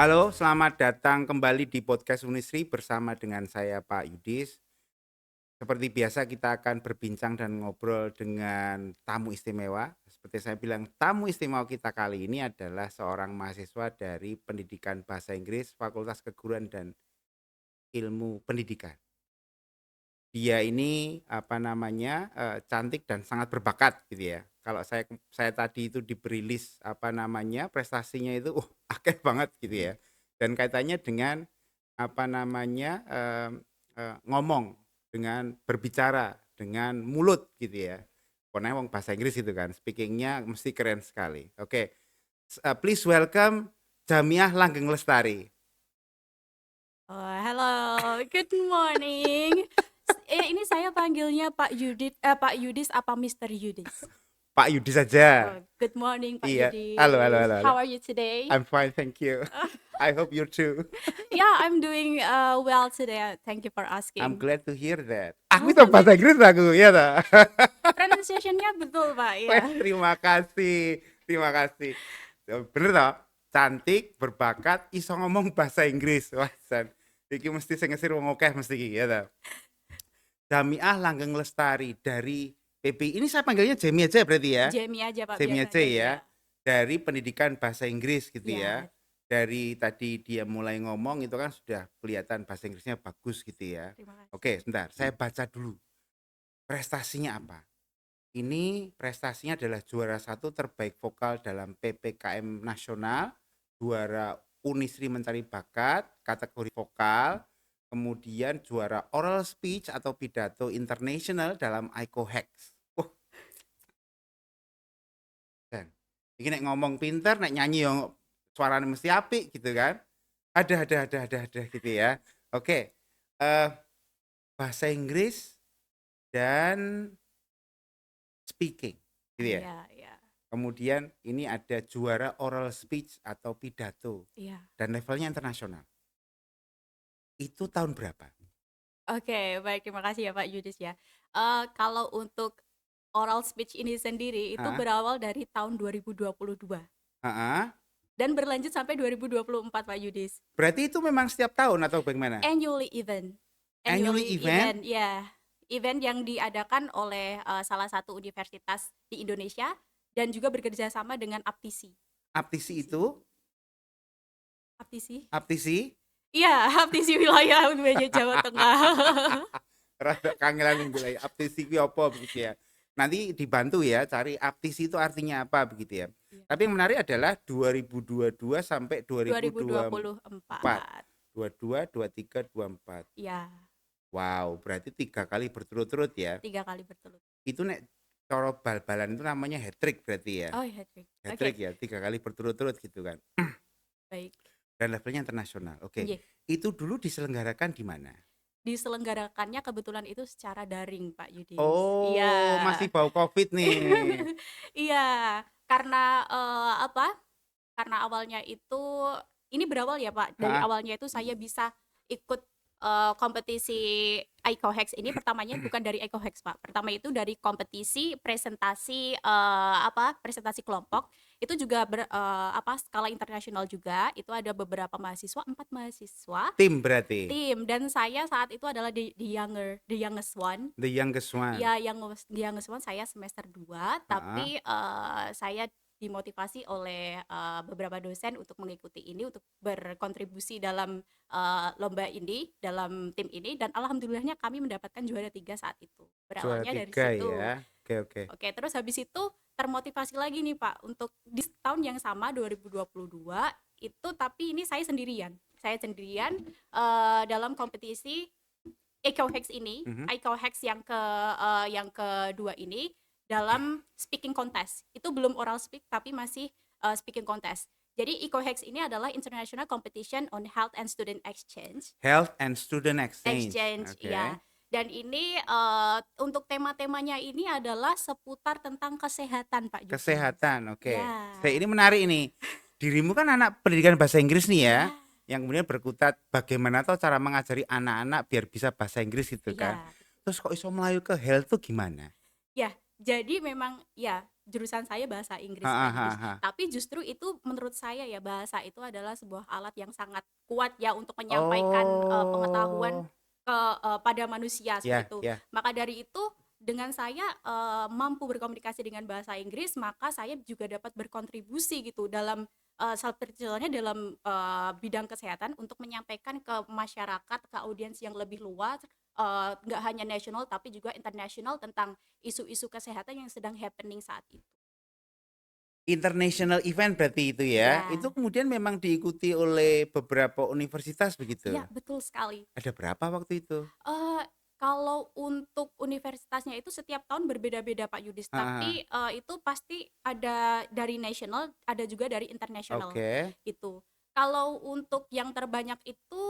Halo, selamat datang kembali di podcast Unisri bersama dengan saya Pak Yudis. Seperti biasa kita akan berbincang dan ngobrol dengan tamu istimewa. Seperti saya bilang, tamu istimewa kita kali ini adalah seorang mahasiswa dari Pendidikan Bahasa Inggris Fakultas Keguruan dan Ilmu Pendidikan. Dia ini cantik dan sangat berbakat gitu ya. Kalau saya tadi itu diberi list prestasinya itu akeh banget gitu ya. Dan kaitannya dengan ngomong, dengan berbicara, dengan mulut gitu ya. Pokoknya wong bahasa Inggris itu kan, speakingnya mesti keren sekali. Oke, please welcome Jamiah Langgeng Lestari. Oh, halo, good morning. Ini saya panggilnya Pak Yudis apa Mister Yudis? Pak Yudi saja. Oh, good morning Pak Iya, halo halo Yudis. halo halo. How are you today? I'm fine, thank you. I hope you too. Yeah, I'm doing well today. Thank you for I'm asking. glad to hear that. Aku Oh, itu bahasa Inggris aku, ya ta. pronunciation-nya betul Pak, Weh, ya. terima kasih, terima kasih. Bener toh? Cantik, berbakat, iso ngomong bahasa Inggris. Wah, San. Iki mesti sing ngesir wong akeh mesti iki, ya ta. Jamiah Langgeng Lestari dari PBI. Ini saya panggilnya Jamie aja berarti ya. Jamie aja Pak Jamie aja biasanya, ya. ya. Dari Pendidikan Bahasa Inggris gitu ya. Ya, Dari tadi dia mulai ngomong itu kan sudah kelihatan bahasa Inggrisnya bagus gitu ya. terima kasih. Oke, sebentar, saya baca dulu. Prestasinya apa? Ini prestasinya adalah juara 1 terbaik vokal dalam PPKM nasional, juara Unisri Mencari Bakat, kategori vokal, kemudian juara oral speech atau pidato internasional dalam ICOHEX. Wah, dan ini nek ngomong pinter, nek nyanyi yang suaranya mesti apik gitu kan. Ada gitu ya. Oke, eh bahasa Inggris dan speaking gitu ya. Iya, iya. Kemudian ini ada juara oral speech atau pidato Iya. dan levelnya internasional. Itu tahun berapa? Oke, baik, terima kasih ya Pak Yudis ya. Kalau untuk oral speech ini sendiri itu Heeh, berawal dari tahun 2022 heeh. dan berlanjut sampai 2024 Pak Yudis. Berarti itu memang setiap tahun atau bagaimana? Annually event. Annually Annually event? event, ya. Event yang diadakan oleh salah satu universitas di Indonesia dan juga bekerja sama dengan Aptisi. Aptisi Aptisi. itu? Aptisi? Aptisi? Iya, Aptisi wilayah UNBJ Jawa Tengah. Rada kangelan mulai aptisi ku apa begitu ya. Nanti dibantu ya cari aptisi itu artinya apa begitu ya. Iya. Tapi yang menarik adalah 2022 sampai 2024. 2024. 22, 23, 24. Iya, Wow, berarti 3 kali berturut-turut ya. 3 kali berturut. Itu nek cara bal-balan itu namanya hat trick berarti ya. Oh, hat-trick. Hat Oke, trick ya, 3 kali berturut-turut gitu kan. baik. Dan levelnya internasional. Oke. Nggih. Itu dulu diselenggarakan di mana? Diselenggarakannya kebetulan itu secara daring, Pak Yudis. Iya. Oh, masih bau Covid nih. Iya, karena, karena awalnya itu ini berawal ya, Pak, dari Heeh. awalnya itu saya bisa ikut, kompetisi ICOHEX ini pertamanya bukan dari ICOHEX, Pak. Pertama itu dari kompetisi presentasi, presentasi kelompok, itu juga skala internasional juga, itu ada beberapa mahasiswa, 4 mahasiswa, Tim berarti. tim, dan saya saat itu adalah the youngest one. The youngest one. Ya, yang nge saya semester 2 Heeh. tapi, saya dimotivasi oleh, beberapa dosen untuk mengikuti ini, untuk berkontribusi dalam, lomba ini, dalam tim ini, dan alhamdulillahnya kami mendapatkan juara 3 saat itu. Juara Berawalnya dari 3 situ. ya. Oke, oke. Oke, terus habis itu termotivasi lagi nih, Pak, untuk di tahun yang sama 2022 itu, tapi ini saya sendirian. Saya sendirian, dalam kompetisi ICOHEX ini, Mhm. ICOHEX yang kedua ini dalam speaking contest. Itu belum oral speak tapi masih speaking contest. Jadi ICOHEX ini adalah International Competition on Health and Student Exchange. Health and student exchange. Exchange, iya. Oke. Dan ini untuk tema-temanya ini adalah seputar tentang kesehatan, Pak Yudis. Kesehatan, oke. Ya, Ini menarik ini. Dirimu kan anak pendidikan bahasa Inggris nih ya, ya, yang kemudian berkutat bagaimana tuh cara mengajari anak-anak biar bisa bahasa Inggris gitu kan. ya. Terus kok iso melayu ke health tuh gimana? Ya, jadi memang ya, jurusan saya bahasa Inggris, Pak Heeh Yudis. heeh heeh. Tapi justru itu menurut saya ya, bahasa itu adalah sebuah alat yang sangat kuat ya untuk menyampaikan, pengetahuan Oh, pada manusia seperti ya itu. ya. Maka dari itu dengan saya, mampu berkomunikasi dengan bahasa Inggris, maka saya juga dapat berkontribusi gitu dalam, contohnya dalam, bidang kesehatan untuk menyampaikan ke masyarakat, ke audiens yang lebih luas, nggak hanya nasional tapi juga internasional tentang isu-isu kesehatan yang sedang happening saat itu. International event berarti itu ya? Iya, Itu kemudian memang diikuti oleh beberapa universitas begitu? iya betul sekali. Ada berapa waktu itu? Eee, Kalau untuk universitasnya itu setiap tahun berbeda-beda Pak Yudis, Heeh heeh. tapi, itu pasti ada dari nasional, ada juga dari internasional, Oke. gitu. Kalau untuk yang terbanyak itu,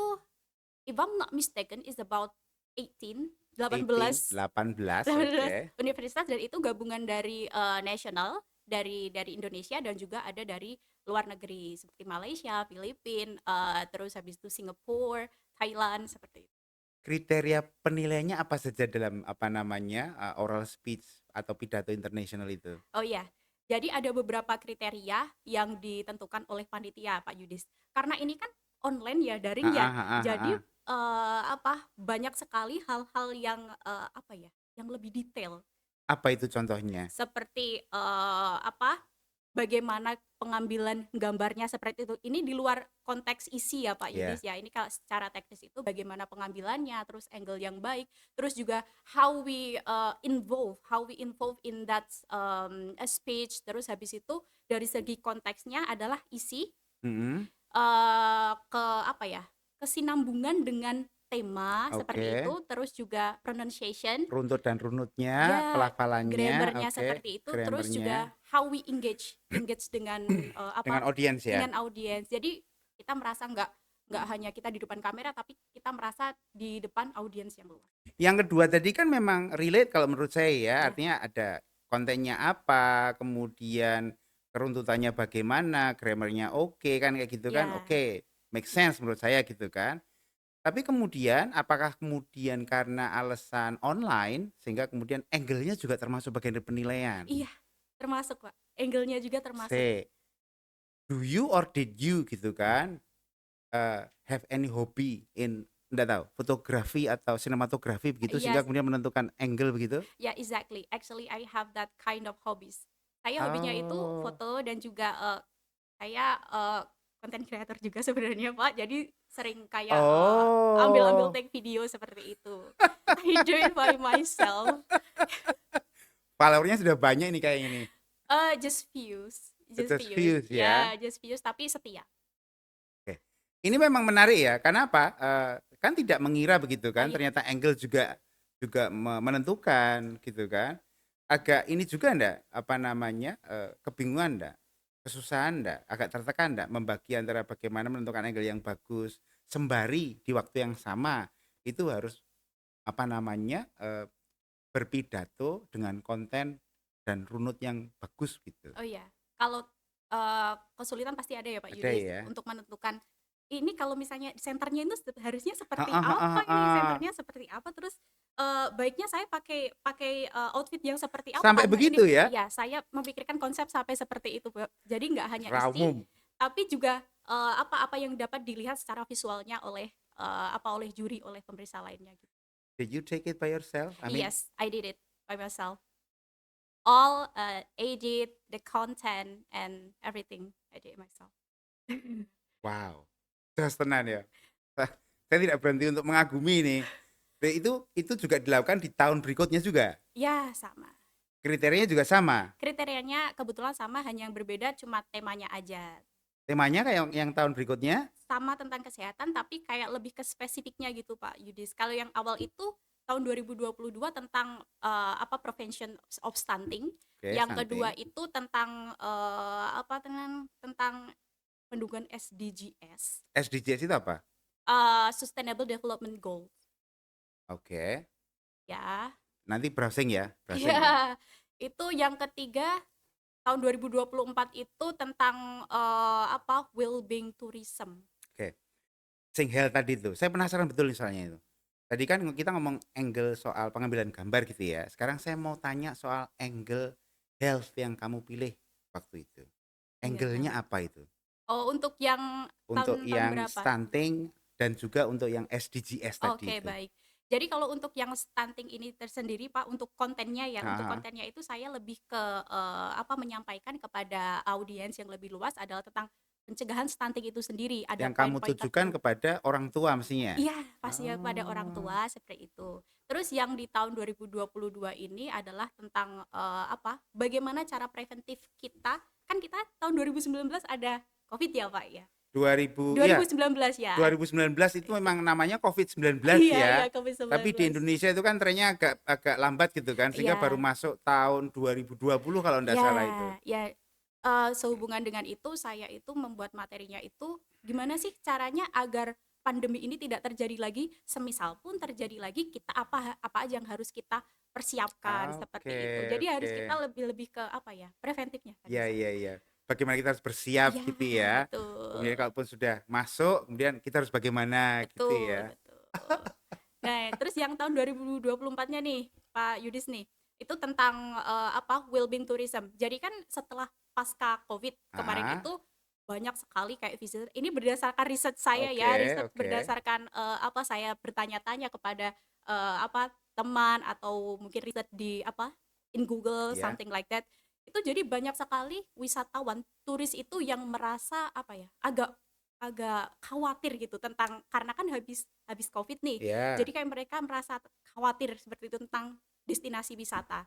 if I'm not mistaken is about 18, 18, 18 18, 18 oke. universitas, dan itu gabungan dari, nasional, dari Indonesia dan juga ada dari luar negeri seperti Malaysia, Filipina, terus habis itu Singapura, Thailand, seperti itu. Kriteria penilaiannya apa saja dalam apa namanya, oral speech atau pidato internasional itu? Oh iya, jadi ada beberapa kriteria yang ditentukan oleh panitia Pak Yudis. Karena ini kan online ya, daring ya. Heeh heeh Jadi heeh. banyak sekali hal-hal yang apa ya, yang lebih detail. Apa itu contohnya? Seperti bagaimana pengambilan gambarnya seperti itu. Ini di luar konteks isi ya Pak Ya. Yudis ya. Ini kalau secara teknis itu bagaimana pengambilannya, terus angle yang baik, terus juga how we involve in that a speech. Terus habis itu dari segi konteksnya adalah isi, Mhm. ke apa ya, kesinambungan dengan tema seperti Oke. itu, terus juga pronunciation. Runtut dan runutnya, Ya, pelafalannya, grammar-nya oke, seperti itu, terus juga grammar-nya how we engage dengan, dengan audiens ya? dengan audiens. Jadi kita merasa nggak hanya kita di depan kamera, tapi kita merasa di depan audiens yang luas. Yang kedua tadi kan memang relate kalau menurut saya ya, Ya, artinya ada kontennya apa, kemudian keruntutannya bagaimana, grammar-nya oke kan kayak gitu kan, ya, oke, make sense menurut saya gitu kan. Tapi kemudian apakah kemudian karena alasan online sehingga kemudian angle-nya juga termasuk bagian dari penilaian? iya, termasuk Pak, angle-nya juga termasuk. C, do you or did you gitu kan, have any hobby in enggak tahu, fotografi atau sinematografi begitu sehingga Yes, kemudian menentukan angle begitu? ya exactly. Actually I have that kind of hobbies. Saya hobinya itu Oh. foto dan juga, saya, content creator juga sebenarnya, Pak. Jadi sering kayak, ambil-ambil Oh, take video seperti itu. I do it by myself. follower-nya sudah banyak nih kayaknya nih. Just views, just Just views. views ya. Ya, just views tapi setia. Oke. Ini memang menarik ya, karena apa? Kan tidak mengira begitu Oh kan, iya, ternyata angle juga juga menentukan gitu kan. Agak ini juga ndak, apa namanya, kebingungan ndak? Kesusahan ndak? Agak tertekan ndak membagi antara bagaimana menentukan angle yang bagus, sembari di waktu yang sama itu harus, apa namanya, berpidato dengan konten dan runut yang bagus gitu. oh iya. Kalau, kesulitan pasti ada ya Pak Ada Yudis ya? untuk menentukan, ini kalau misalnya senternya itu harusnya seperti Heeh heeh apa ini, heeh. senternya seperti apa, terus, baiknya saya pakai pakai, outfit yang seperti Sampai apa. Nah ini begitu ya? iya, saya memikirkan konsep sampai seperti itu, Mbak. Jadi nggak hanya isi, Raum. tapi juga, apa yang dapat dilihat secara visualnya oleh, oleh juri, oleh pemeriksa lainnya gitu. Did you take it by yourself? I mean, Yes, I did it by myself. All, edit, the content, and everything, I did it myself. wow, jelas tenan ya. Saya tidak berhenti untuk mengagumi nih. Dan itu juga dilakukan di tahun berikutnya juga. Ya, sama. Kriterianya juga sama. Kriterianya kebetulan sama, hanya yang berbeda cuma temanya aja. Temanya kayak yang tahun berikutnya. Sama tentang kesehatan, tapi kayak lebih ke spesifiknya gitu, Pak Yudis. Kalau yang awal itu tahun 2022 tentang, prevention of stunting. Oke, Yang kedua stunting. itu tentang, tentang pendudukan SDGs, SDGs itu apa? Sustainable Development Goals, Oke. ya. Nanti browsing ya, browsing ya. Iya, itu yang ketiga tahun 2024 itu tentang, well-being tourism. Oke. Sing hell tadi tuh. Saya penasaran betul misalnya itu. Tadi kan kita ngomong angle soal pengambilan gambar gitu ya. Sekarang saya mau tanya soal angle health yang kamu pilih waktu itu? Iya, Angle-nya health. apa itu? Oh, untuk yang Untuk tahun-tahun yang berapa? stunting dan juga untuk yang SDGs tadi Oke, itu? baik. Jadi kalau untuk yang stunting ini tersendiri, Pak, untuk kontennya ya, Heeh untuk heeh. kontennya itu saya lebih ke, apa, menyampaikan kepada audiens yang lebih luas adalah tentang pencegahan stunting itu sendiri, ada Yang kamu poin-poin tujukan tertentu. kepada orang tua mestinya? Iya, pastinya kepada orang Oh, tua seperti itu. Terus yang di tahun 2022 ini adalah tentang, apa, bagaimana cara preventif kita, kan kita tahun 2019 ada Covid ya, Pak, ya? 2000 iya, 2019 ya, 2019 itu itu. memang namanya COVID-19 Iya iya, ya. Tapi di Covid-19. Indonesia itu kan trennya agak agak lambat gitu kan, sehingga baru Iya. masuk tahun 2020 kalau ndak Ya, salah itu. ya, sehubungan dengan itu saya itu membuat materinya itu gimana sih caranya agar pandemi ini tidak terjadi lagi, semisal pun terjadi lagi kita apa apa aja yang harus kita persiapkan Oke seperti itu. Jadi oke. harus kita lebih lebih ke apa ya, preventifnya tadi Iya iya seperti iya. itu. Bagaimana kita harus bersiap Iya, gitu ya. Kemudian betul. kalaupun sudah masuk, kemudian kita harus bagaimana gitu Betul ya. betul. Nah, terus yang tahun 2024-nya nih, Pak Yudis nih, itu tentang, apa, well-being tourism. Jadi kan setelah pasca Covid kemarin Ah, itu banyak sekali kayak visitor ini berdasarkan riset saya oke ya, riset oke. berdasarkan, apa, saya bertanya-tanya kepada, apa, teman atau mungkin riset di apa, in Google Ya. something like that. Itu jadi banyak sekali wisatawan, turis itu yang merasa apa ya, agak agak khawatir gitu tentang karena kan habis habis Covid nih. Ya. Jadi kayak mereka merasa khawatir seperti itu tentang destinasi wisata.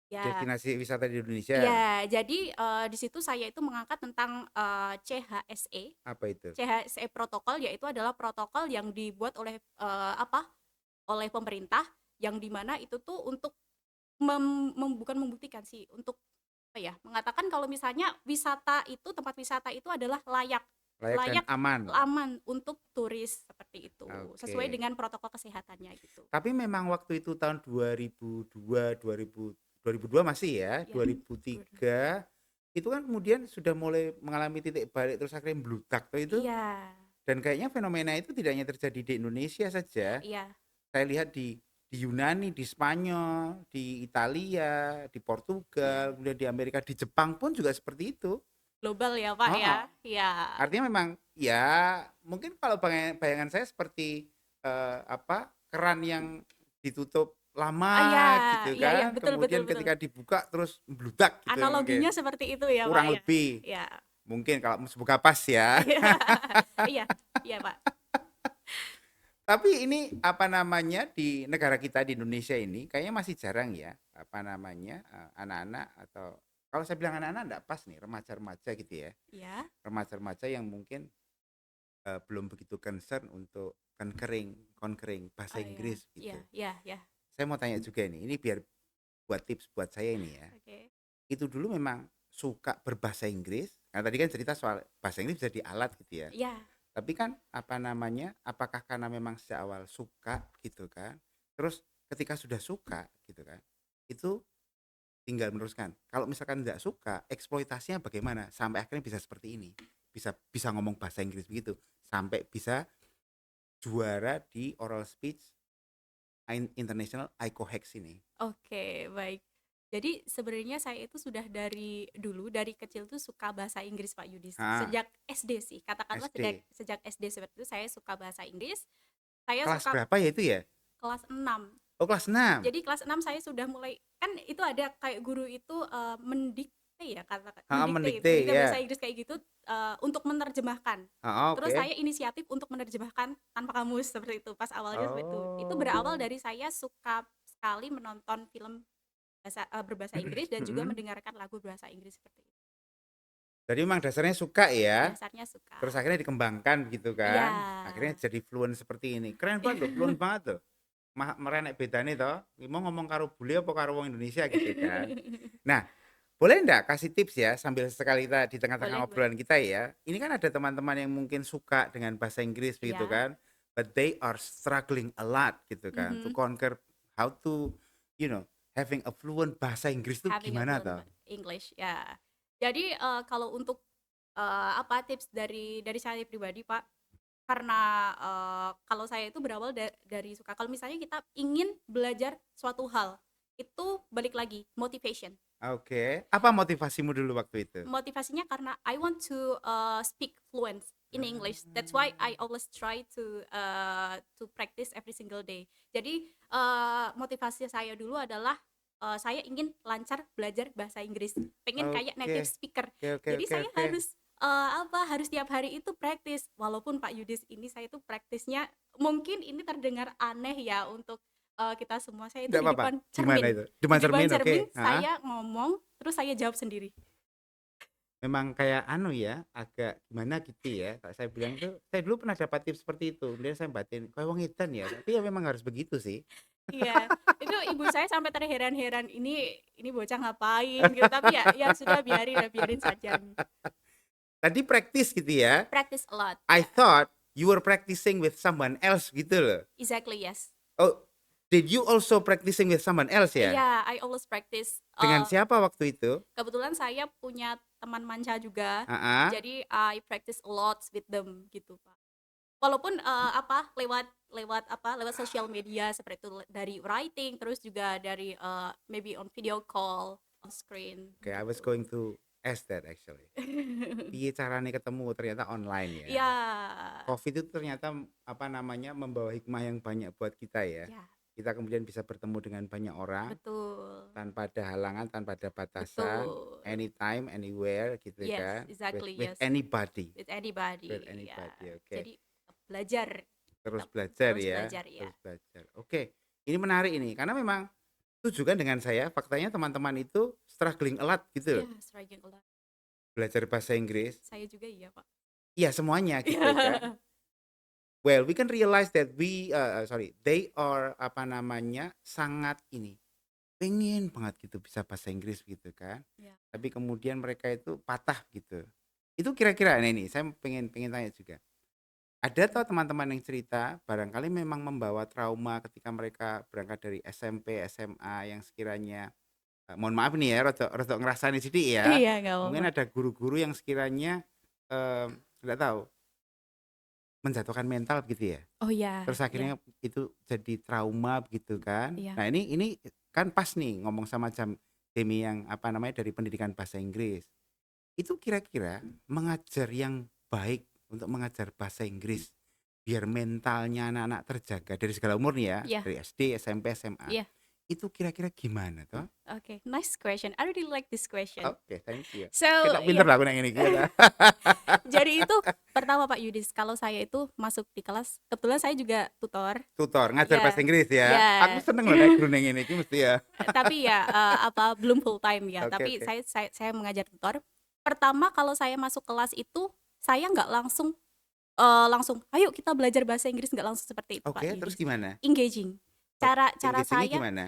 Ya, Destinasi wisata di Indonesia. ya. Jadi, di situ saya itu mengangkat tentang, Apa itu? CHSE protokol, yaitu adalah protokol yang dibuat oleh, apa, oleh pemerintah yang di mana itu tuh untuk bukan membuktikan sih, untuk apa ya, mengatakan kalau misalnya wisata itu, tempat wisata itu adalah layak Layak dan layak, aman. aman untuk turis, seperti itu. Sesuai Oke. dengan protokol kesehatannya gitu. Tapi memang waktu itu tahun 2002, 2002 masih ya, Ya, ber 2003 itu kan kemudian sudah mulai mengalami titik balik terus akhirnya bludak tuh itu. iya, Dan kayaknya fenomena itu tidak hanya terjadi di Indonesia saja. iya, Saya lihat di Yunani, di Spanyol, di Italia, di iya. Portugal, kemudian di Amerika, di Jepang pun juga seperti itu. Global ya, Pak, ya? Heeh. Iya. Artinya memang ya mungkin kalau bayangan saya seperti apa keran yang ditutup Iya, lama gitu iya iya, kan, betul betul kemudian betul. ketika dibuka terus bludak gitu Analoginya mungkin. seperti itu ya, Pak, Kurang ya? lebih. Iya. Mungkin kalau semoga pas ya. Iya. Iya, iya, Pak. Tapi ini apa namanya di negara kita di Indonesia ini kayaknya masih jarang ya apa namanya anak-anak atau kalau saya bilang anak-anak enggak pas nih remaja-remaja gitu ya. Iya, Remaja-remaja yang mungkin belum begitu concern untuk conquering bahasa oh iya, Inggris iya gitu. iya iya, Saya mau tanya juga ini biar buat tips buat saya ini ya. oke. Itu dulu memang suka berbahasa Inggris. Nah, tadi kan cerita soal bahasa Inggris bisa dialat gitu ya. Iya, Tapi kan apa namanya? Apakah karena memang sejak awal suka gitu kan? Terus ketika sudah suka gitu kan? Itu tinggal meneruskan. Kalau misalkan tidak suka, eksploitasinya bagaimana sampai akhirnya bisa seperti ini? Bisa bisa ngomong bahasa Inggris begitu sampai bisa juara di oral speech international ICOHEX ini. oke, baik. Jadi sebenarnya saya itu sudah dari dulu, dari kecil tuh suka bahasa Inggris, Pak Yudis. Ah, Sejak SD sih, katakanlah sejak SD. sejak SD seperti itu saya suka bahasa Inggris. Saya Kelas suka berapa ya itu ya? kelas 6. Oh, kelas 6. Jadi kelas 6 saya sudah mulai kan itu ada kayak guru itu, mendikte ya kata Heeh, mendikte mendikte ya. bahasa Inggris kayak gitu, untuk menerjemahkan. Heeh, Terus oke. saya inisiatif untuk menerjemahkan tanpa kamus seperti itu, pas awalnya seperti itu. Itu berawal Oh. dari saya suka sekali menonton film berbahasa Inggris dan juga Mm-mm. mendengarkan lagu berbahasa Inggris seperti itu. Jadi memang dasarnya suka ya. Dasarnya suka. Terus akhirnya dikembangkan gitu Iya. kan. Akhirnya jadi fluent seperti ini. Keren banget loh, fluent banget loh. Merenek bedane toh. Mau ngomong karo bule apa karo wong Indonesia gitu kan. Nah, boleh enggak kasih tips ya sambil sekali kita di tengah-tengah Boleh boleh. obrolan kita ya. Ini kan ada teman-teman yang mungkin suka dengan bahasa Inggris begitu Iya. kan. But they are struggling a lot gitu kan. To Mhm. conquer how to you know having a fluent bahasa Inggris itu Having a gimana fluent toh? English, ya. Jadi, kalau untuk, apa, tips dari saya pribadi, Pak, karena, kalau saya itu berawal dari suka kalau misalnya kita ingin belajar suatu hal, itu balik lagi motivation. Oke. Apa motivasimu dulu waktu itu? Motivasinya karena I want to speak fluent in English. That's why I always try to practice every single day. Jadi motivasi saya dulu adalah saya ingin lancar belajar bahasa Inggris. Pengen kayak native Oke. speaker. Oke, oke, Jadi oke, saya oke. harus tiap hari itu praktis. Walaupun Pak Yudis ini saya itu praktisnya mungkin ini terdengar aneh ya untuk kita semua. Saya itu Enggak di apa-apa. depan Gimana cermin. itu? Di Depan depan cermin, oke. cermin Heeh. saya ngomong terus saya jawab sendiri. Memang kayak anu ya, agak gimana gitu ya. Kalau saya bilang tuh, saya dulu pernah dapat tips seperti itu. Kemudian saya batin, kayak wong edan ya. Tapi ya memang harus begitu sih. Iya, itu ibu saya sampai terheran-heran, ini bocah ngapain gitu, tapi ya sudah biarin saja. Tadi praktis gitu ya. Practice a lot. I Yeah. thought you were practicing with someone else gitu loh. Exactly, yes. Oh, did you also practicing with someone else ya? Yeah, I always practice. Dengan siapa waktu itu? Kebetulan saya punya teman manca juga, Heeh. jadi I practice a lot with them gitu, Pak. Walaupun lewat sosial media seperti itu, dari writing, terus juga dari maybe on video call, on screen Okay, I was gitu. going to ask that actually. Piye carane ketemu ternyata online ya. Ya, COVID itu ternyata apa namanya membawa hikmah yang banyak buat kita ya. ya, Kita kemudian bisa bertemu dengan banyak orang betul, tanpa ada halangan, tanpa ada batasan, betul. anytime, anywhere gitu Yes, kan. exactly, With yes. anybody, With anybody, with ya. anybody. Oke. Jadi belajar, Terus tetap belajar terus ya, belajar ya. terus belajar. Oke. Ini menarik ini karena memang setuju kan dengan saya, faktanya teman-teman itu struggling a lot gitu loh, Iya, struggling a lot. belajar bahasa Inggris. Saya juga iya, Pak. Iya semuanya gitu kan. Well, we can realize that they are apa namanya sangat ini pengen banget gitu bisa bahasa Inggris gitu kan. Ya. Tapi kemudian mereka itu patah gitu. Itu kira-kira ini saya pengen tanya juga. Ada toh teman-teman yang cerita barangkali memang membawa trauma ketika mereka berangkat dari SMP, SMA yang sekiranya mohon maaf nih ya, rodok ngerasani sidik ya. Iya, nggak Mungkin apa-apa. ada guru-guru yang sekiranya nggak tahu menjatuhkan mental gitu ya. Oh ya, Terus ya, akhirnya itu jadi trauma begitu kan. iya. Nah, ini kan pas nih ngomong sama Demi yang apa namanya dari pendidikan bahasa Inggris. Itu kira-kira mengajar yang baik untuk mengajar bahasa Inggris biar mentalnya anak-anak terjaga dari segala umur nih ya, Iya, dari SD, SMP, SMA. iya. Itu kira-kira gimana toh? Okay, nice question. I really like this question. Oke, thank you. So, Kita pinter yeah. lah aku nanya ini kita. Jadi itu pertama Pak Yudis, kalau saya itu masuk di kelas, kebetulan saya juga tutor. Tutor ngajar Ya, bahasa Inggris ya. ya. Aku seneng loh naik guru neng ini mesti ya. Tapi ya belum full time ya. Oke, Tapi oke. saya mengajar tutor. Pertama kalau saya masuk kelas itu saya nggak langsung ayo kita belajar bahasa Inggris, nggak langsung seperti itu Pak Oke, terus Yudis. gimana? Engaging. Cara Engaging-nya saya gimana?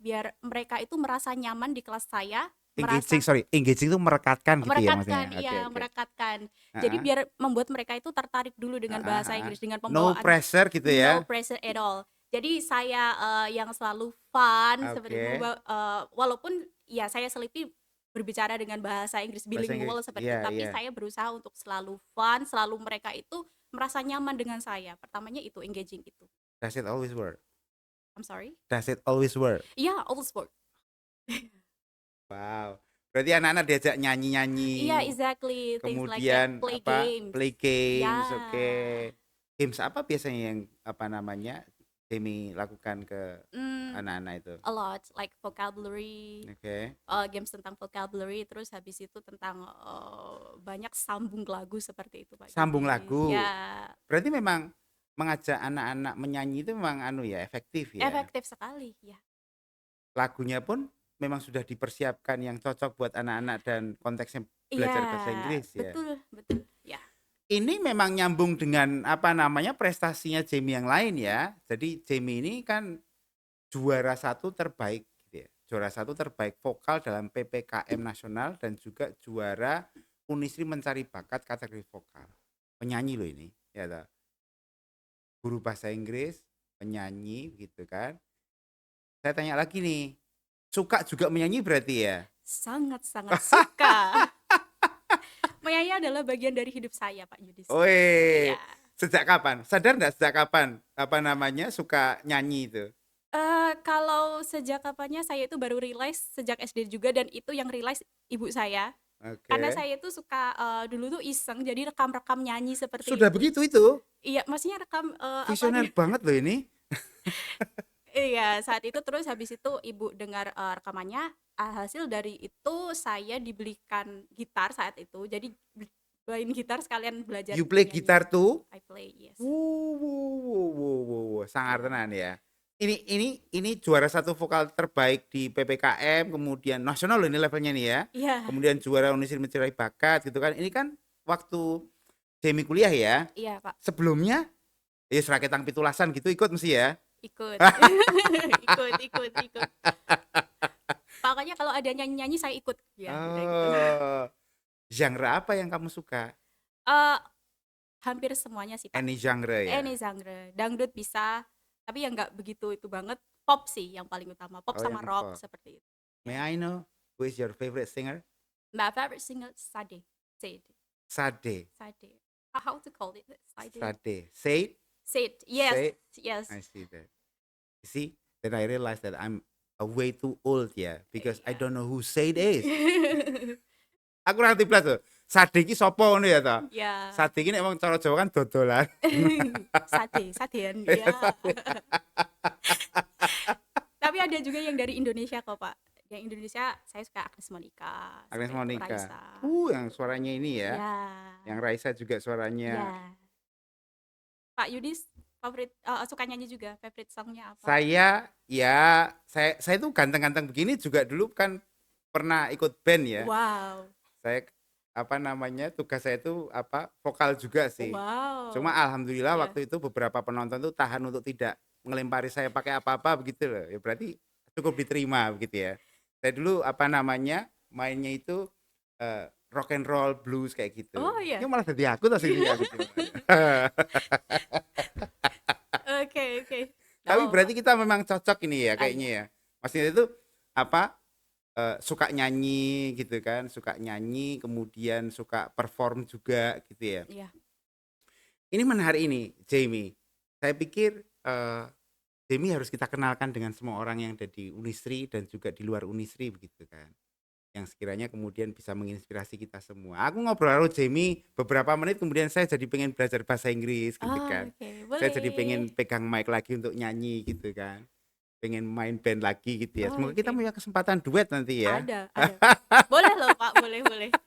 biar mereka itu merasa nyaman di kelas saya, Engaging itu merekatkan gitu ya maksudnya. merekatkan, iya, Oke. merekatkan. Jadi Heeh. biar membuat mereka itu tertarik dulu dengan bahasa Heeh. Inggris, dengan No pembawaan. pressure gitu No ya. pressure at all. Jadi saya yang selalu fun seperti Oke. itu, walaupun ya saya selipi berbicara dengan bahasa Inggris Bahasa bilingual Inggris. seperti itu, Iya, tapi iya. saya berusaha untuk selalu fun, selalu mereka itu merasa nyaman dengan saya. Pertamanya itu engaging itu. Does it always work? I'm sorry. Does it always work? Yeah, always work. Wow. Berarti anak-anak diajak nyanyi-nyanyi. Yeah, exactly. Things like Kemudian that. Play apa? games. Play games. Ya. Oke. Games apa biasanya yang apa namanya Demi lakukan ke Mm, anak-anak itu? a lot, like vocabulary, Oke. games tentang vocabulary, terus habis itu tentang banyak sambung lagu seperti itu Pak Sambung Yudis. lagu. Ya, Berarti memang mengajak anak-anak menyanyi itu memang anu ya, efektif ya. efektif sekali ya. Lagunya pun memang sudah dipersiapkan yang cocok buat anak-anak dan konteksnya belajar bahasa Inggris ya. Betul. Ya. Ini memang nyambung dengan apa namanya prestasinya Jamie yang lain ya. Jadi Jamie ini kan juara 1 terbaik gitu ya. Juara 1 terbaik vokal dalam PPKM nasional dan juga juara Unisri mencari bakat kategori vokal. Penyanyi loh ini, ya toh. Guru bahasa Inggris, penyanyi gitu kan. Saya tanya lagi nih, suka juga menyanyi berarti ya? Sangat-sangat suka. Menyanyi adalah bagian dari hidup saya Pak Yudis. Woi, Ya. sejak kapan? Sadar nggak sejak kapan apa namanya suka nyanyi itu? Kalau sejak kapannya saya itu baru realize sejak SD juga, dan itu yang realize ibu saya. Karena Oke. saya itu suka dulu tuh iseng jadi rekam-rekam nyanyi seperti Sudah itu. begitu itu? Iya, maksudnya rekam apa Visioner nih? banget loh ini. Iya, saat itu terus habis itu ibu dengar rekamannya, hasil dari itu saya dibelikan gitar saat itu. Jadi main gitar sekalian belajar You play nyanyi. gitar too? I play, yes. Sangar Iya. tenan ya. Ini juara satu vokal terbaik di PPKM, kemudian nasional loh ini levelnya nih ya. Iya, Kemudian juara Unisri Mencari Bakat gitu kan. Ini kan waktu Jamie kuliah ya. iya Pak, Sebelumnya ya Seraketang Pitulasan gitu ikut mesti ya. ikut. Ikut. Pokoknya kalau ada nyanyi-nyanyi saya ikut. Ya, udah gitu. Oh, genre apa yang kamu suka? Eh, hampir semuanya sih Pak. Any genre ya? Any genre. Dangdut bisa, tapi yang nggak begitu itu banget. Pop sih yang paling utama. Pop Oh, sama yang rock pop. seperti itu. May Ya. I know who is your favorite singer? My favorite singer Sade. Sade. How to call it? Sade. Say it. Yes. Say it. Yes. I see that. You see, then I realized that I'm way too old ya, because I Iya. don't know who Said is. Aku ora ngerti blas tuh. Sade iki sapa ngono ya ta? Ya. Sade iki nek wong cara Jawa kan dodolan. Sadean. Iya, Ya. sade. Tapi ada juga yang dari Indonesia kok Pak. Yang Indonesia saya suka Agnes Monica. Agnes seperti itu, Monica. Raisa. Yang suaranya ini ya. Ya. Yang Raisa juga Ya. suaranya. Pak Yudis favorit suka nyanyi juga, favorite songnya apa? Saya tuh ganteng-ganteng begini juga dulu kan pernah ikut band ya. Wow. Saya tugas saya itu vokal juga sih. Wow. Cuma alhamdulillah Iya. waktu itu beberapa penonton tuh tahan untuk tidak ngelempari saya pakai apa-apa begitu loh. Ya berarti cukup diterima begitu ya. Saya dulu mainnya itu rock and roll blues kayak gitu. Oh, iya. Ini malah jadi aku tuh sini gitu. Oke. Tapi Oh, berarti kita memang cocok ini ya Ah, kayaknya ya. Maksudnya itu suka nyanyi gitu kan, suka nyanyi kemudian suka perform juga gitu ya. iya. Ini menarik ini, Jamie. Saya pikir Jamie harus kita kenalkan dengan semua orang yang ada di Unisri dan juga di luar Unisri begitu kan. Yang sekiranya kemudian bisa menginspirasi kita semua. Aku ngobrol sama Jamie beberapa menit kemudian saya jadi pengen belajar bahasa Inggris gitu kan. Oke, Saya jadi boleh. pengen pegang mic lagi untuk nyanyi gitu kan. Pengen main band lagi gitu ya. Oh, Semoga kita oke. punya kesempatan duet nanti ya. Ada. Boleh loh Pak, boleh.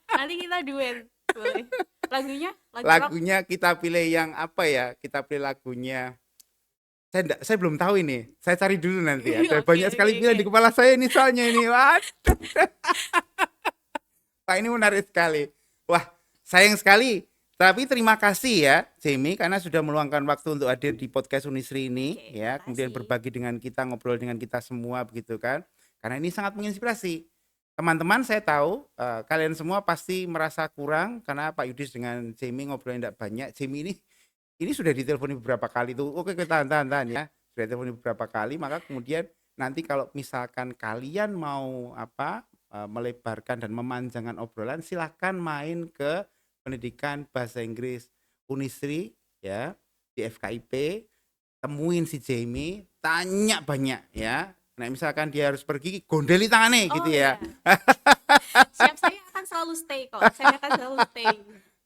Nanti kita duet. Boleh. Lagu rock. Lagunya kita pilih yang apa ya? Kita pilih lagunya. Saya belum tahu ini. Saya cari dulu nanti ya. Ada Oke, banyak sekali oke. pilihan di kepala saya ini soalnya ini. Waduh. Wah, ini menarik sekali. Wah, sayang sekali. Tapi terima kasih ya, Jamie, karena sudah meluangkan waktu untuk hadir di podcast Unisri ini, Oke, ya. Kemudian makasih. berbagi dengan kita, ngobrol dengan kita semua, begitu kan? Karena ini sangat menginspirasi. Teman-teman, saya tahu kalian semua pasti merasa kurang karena Pak Yudis dengan Jamie ngobrolnya tidak banyak. Jamie ini sudah diteleponi beberapa kali tuh. Oke, kita tahan ya. Sudah diteleponi beberapa kali, maka kemudian nanti kalau misalkan kalian mau melebarkan dan memanjangkan obrolan, silahkan main ke pendidikan bahasa Inggris Unisri ya di FKIP, temuin si Jamie, tanya banyak ya. Nah, misalkan dia harus pergi, gondeli tangannya gitu ya. Iya. Siap, saya akan selalu stay kok. Saya akan selalu stay.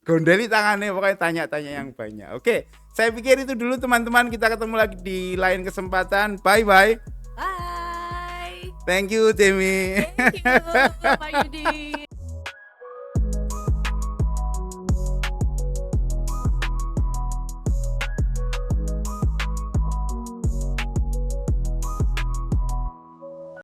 Gondeli tangannya, pokoknya tanya-tanya yang banyak. Oke, saya pikir itu dulu teman-teman. Kita ketemu lagi di lain kesempatan. Bye-bye. Bye. Thank you, Jamie. Thank you, Pak Yudi.